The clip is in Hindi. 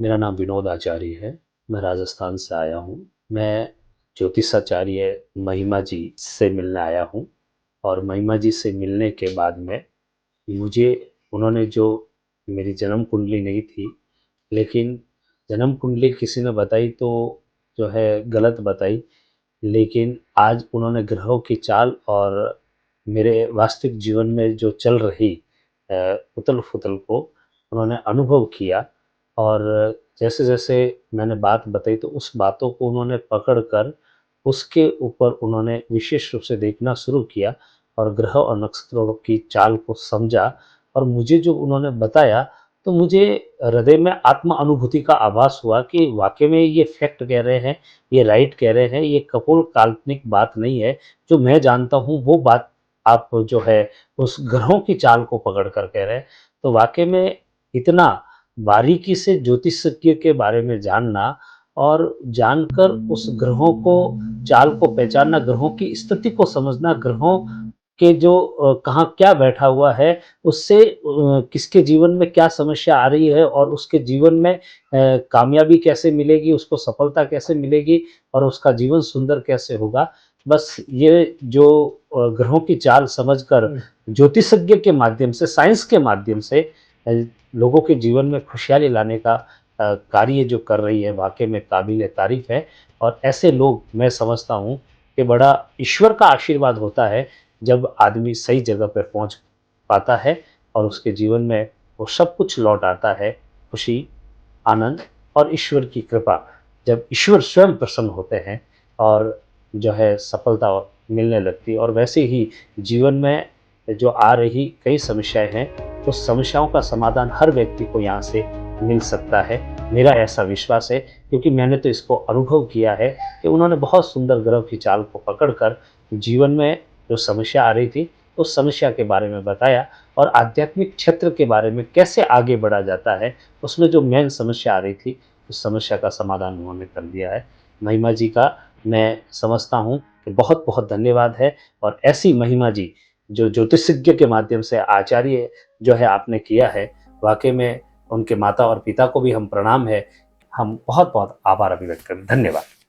मेरा नाम विनोद आचार्य है। मैं राजस्थान से आया हूँ। मैं ज्योतिषाचार्य महिमा जी से मिलने आया हूँ और महिमा जी से मिलने के बाद में मुझे उन्होंने जो मेरी जन्म कुंडली नहीं थी, लेकिन जन्म कुंडली किसी ने बताई तो जो है गलत बताई, लेकिन आज उन्होंने ग्रहों की चाल और मेरे वास्तविक जीवन में जो चल रही उथल-पुथल को उन्होंने अनुभव किया और जैसे-जैसे मैंने बात बताई तो उस बातों को उन्होंने पकड़ कर उसके ऊपर उन्होंने विशेष रूप से देखना शुरू किया और ग्रह और नक्षत्रों की चाल को समझा और मुझे जो उन्होंने बताया तो मुझे हृदय में आत्म अनुभूति का आभास हुआ कि वाक़ई में ये फैक्ट कह रहे हैं, ये राइट कह रहे हैं, ये कपोल काल्पनिक बात नहीं है। जो मैं जानता हूँ वो बात आप जो है उस ग्रहों की चाल को पकड़ कर कह रहे हैं। तो वाक़ई में इतना बारीकी से ज्योतिषज्ञ के बारे में जानना और जानकर उस ग्रहों को चाल को पहचानना, ग्रहों की स्थिति को समझना, ग्रहों के जो कहाँ क्या बैठा हुआ है, उससे किसके जीवन में क्या समस्या आ रही है और उसके जीवन में कामयाबी कैसे मिलेगी, उसको सफलता कैसे मिलेगी और उसका जीवन सुंदर कैसे होगा। बस ये जो ग्रहों की चाल समझकर ज्योतिषज्ञ के माध्यम से, साइंस के माध्यम से लोगों के जीवन में खुशहाली लाने का कार्य जो कर रही है, वाक़ई में काबिल तारीफ़ है और ऐसे लोग मैं समझता हूँ कि बड़ा ईश्वर का आशीर्वाद होता है, जब आदमी सही जगह पे पहुँच पाता है और उसके जीवन में वो सब कुछ लौट आता है, खुशी, आनंद और ईश्वर की कृपा। जब ईश्वर स्वयं प्रसन्न होते हैं और जो है सफलता मिलने लगती है और वैसे ही जीवन में जो आ रही कई समस्याएँ हैं, उस समस्याओं का समाधान हर व्यक्ति को यहाँ से मिल सकता है। मेरा ऐसा विश्वास है क्योंकि मैंने तो इसको अनुभव किया है कि उन्होंने बहुत सुंदर ग्रह की चाल को पकड़कर जीवन में जो समस्या आ रही थी, उस समस्या के बारे में बताया और आध्यात्मिक क्षेत्र के बारे में कैसे आगे बढ़ा जाता है, उसमें जो मेन समस्या आ रही थी, उस समस्या का समाधान उन्होंने कर दिया है। महिमा जी का मैं समझता हूँ कि बहुत-बहुत धन्यवाद है और ऐसी महिमा जी, जो ज्योतिषज्ञ के माध्यम से आचार्य जो है आपने किया है, वाक़ई में उनके माता और पिता को भी हम प्रणाम है। हम बहुत-बहुत आभार अभिव्यक्त करते हैं। धन्यवाद।